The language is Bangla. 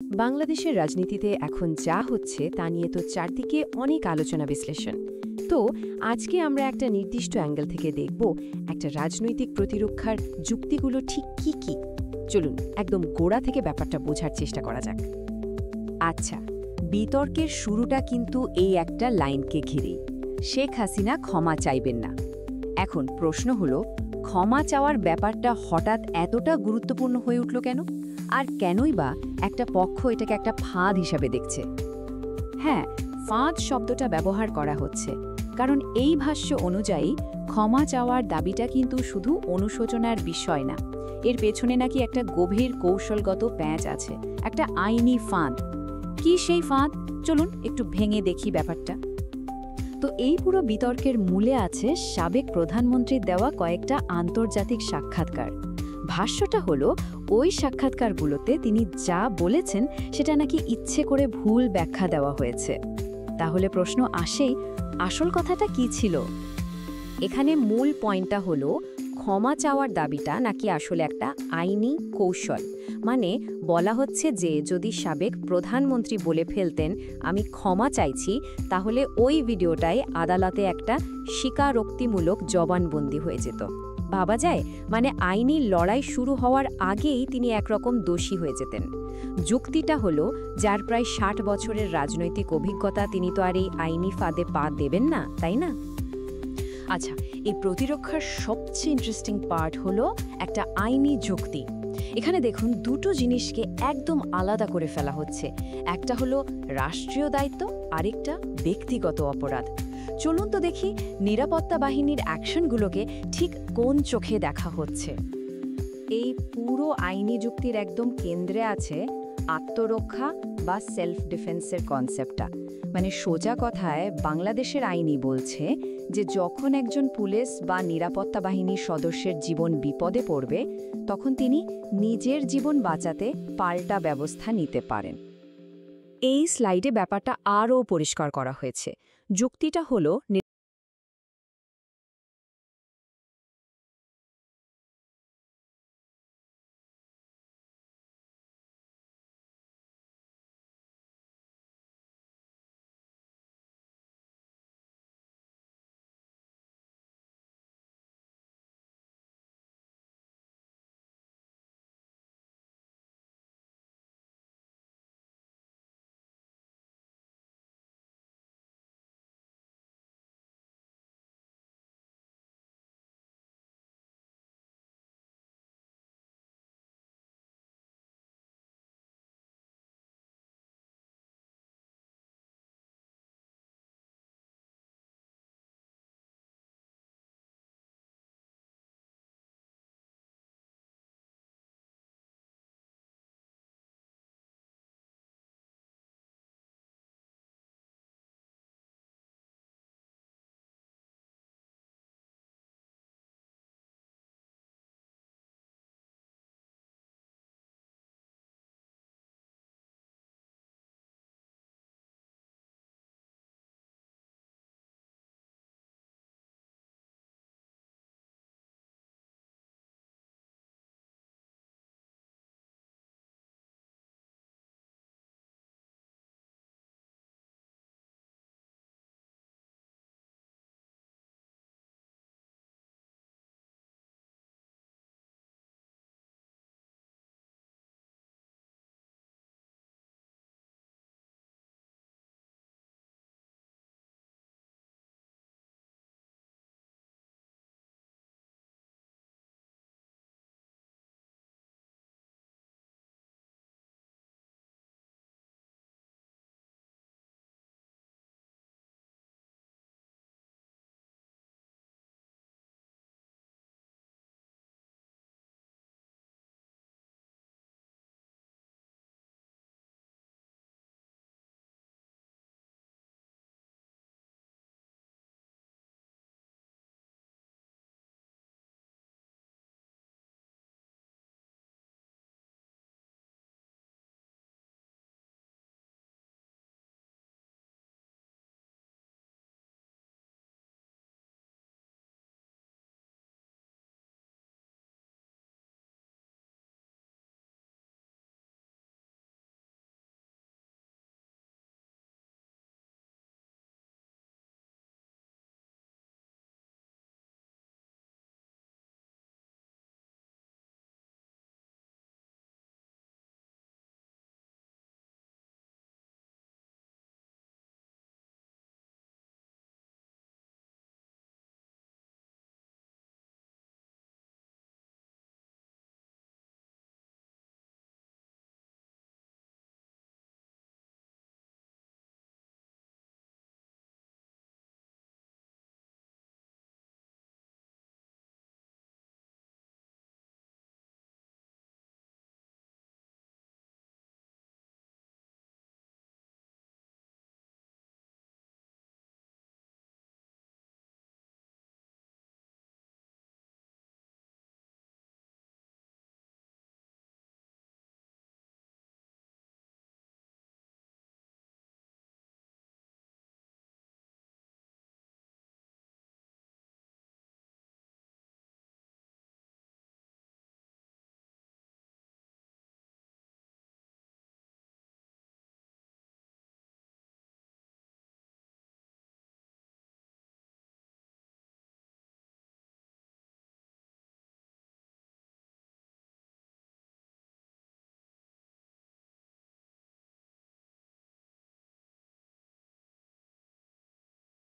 বাংলাদেশের রাজনীতিতে এখন যা হচ্ছে তা নিয়ে তো চারদিকে অনেক আলোচনা বিশ্লেষণ। তো আজকে আমরা একটা নির্দিষ্ট অ্যাঙ্গেল থেকে দেখব একটা রাজনৈতিক প্রতিরক্ষার যুক্তিগুলো ঠিক কি কি। চলুন একদম গোড়া থেকে ব্যাপারটা বোঝার চেষ্টা করা যাক। আচ্ছা, বিতর্কের শুরুটা কিন্তু এই একটা লাইনকে ঘিরেই, শেখ হাসিনা ক্ষমা চাইবেন না। এখন প্রশ্ন হলো, ক্ষমা চাওয়ার ব্যাপারটা হঠাৎ এতটা গুরুত্বপূর্ণ হয়ে উঠল কেন? আর কেনই বা একটা পক্ষ এটাকে একটা ফাঁদ হিসাবে দেখছে? হ্যাঁ, ফাঁদ শব্দটা ব্যবহার করা হচ্ছে কারণ এই ভাষ্য অনুযায়ী ক্ষমা চাওয়ার দাবিটা কিন্তু শুধু অনুশোচনার বিষয় না, এর পেছনে নাকি একটা গভীর কৌশলগত প্যাঁচ আছে, একটা আইনি ফাঁদ। কি সেই ফাঁদ? চলুন একটু ভেঙে দেখি ব্যাপারটা। তো এই পুরো বিতর্কের মূলে আছে সাবেক প্রধানমন্ত্রীর দেওয়া কয়েকটা আন্তর্জাতিক সাক্ষাৎকার। ভাষ্যটা হলো, ওই সাক্ষাৎকারগুলোতে তিনি যা বলেছেন সেটা নাকি ইচ্ছে করে ভুল ব্যাখ্যা দেওয়া হয়েছে। তাহলে প্রশ্ন আসেই, আসল কথাটা কি ছিল? এখানে মূল পয়েন্টটা হলো, ক্ষমা চাওয়ার দাবিটা নাকি আসলে একটা আইনি কৌশল। মানে বলা হচ্ছে যে যদি সাবেক প্রধানমন্ত্রী বলে ফেলতেন আমি ক্ষমা চাইছি, তাহলে ওই ভিডিওটাই আদালতে একটা স্বীকারোক্তিমূলক জবানবন্দি হয়ে যেত। ভাবা যায়, মানে আইনি লড়াই শুরু হওয়ার আগেই তিনি একরকম দোষী হয়ে যেতেন। যুক্তিটা হলো, যার প্রায় ৬০ বছরের রাজনৈতিক অভিজ্ঞতা, তিনি তো আর এই আইনি ফাঁদে পা দেবেন না, তাই না? আচ্ছা, এই প্রতিরক্ষার সবচেয়ে ইন্টারেস্টিং পার্ট হলো একটা আইনি যুক্তি। এখানে দেখুন, দুটো জিনিসকে একদম আলাদা করে ফেলা হচ্ছে। একটা হলো রাষ্ট্রীয় দায়িত্ব, আরেকটা ব্যক্তিগত অপরাধ। চলুন তো দেখি নিরাপত্তা বাহিনীর অ্যাকশনগুলোকে ঠিক কোন চোখে দেখা হচ্ছে। এই পুরো আইনি যুক্তির একদম কেন্দ্রে আছে আত্মরক্ষা বা সেলফ ডিফেন্সের কনসেপ্টটা। মানে সোজা কথায় বাংলাদেশের আইনি বলছে যে যখন একজন পুলিশ বা নিরাপত্তা বাহিনীর সদস্যের জীবন বিপদে পড়বে, তখন তিনি নিজের জীবন বাঁচাতে পাল্টা ব্যবস্থা নিতে পারেন। এই স্লাইডে ব্যাপারটা আরও পরিষ্কার করা হয়েছে। যুক্তিটা হলো,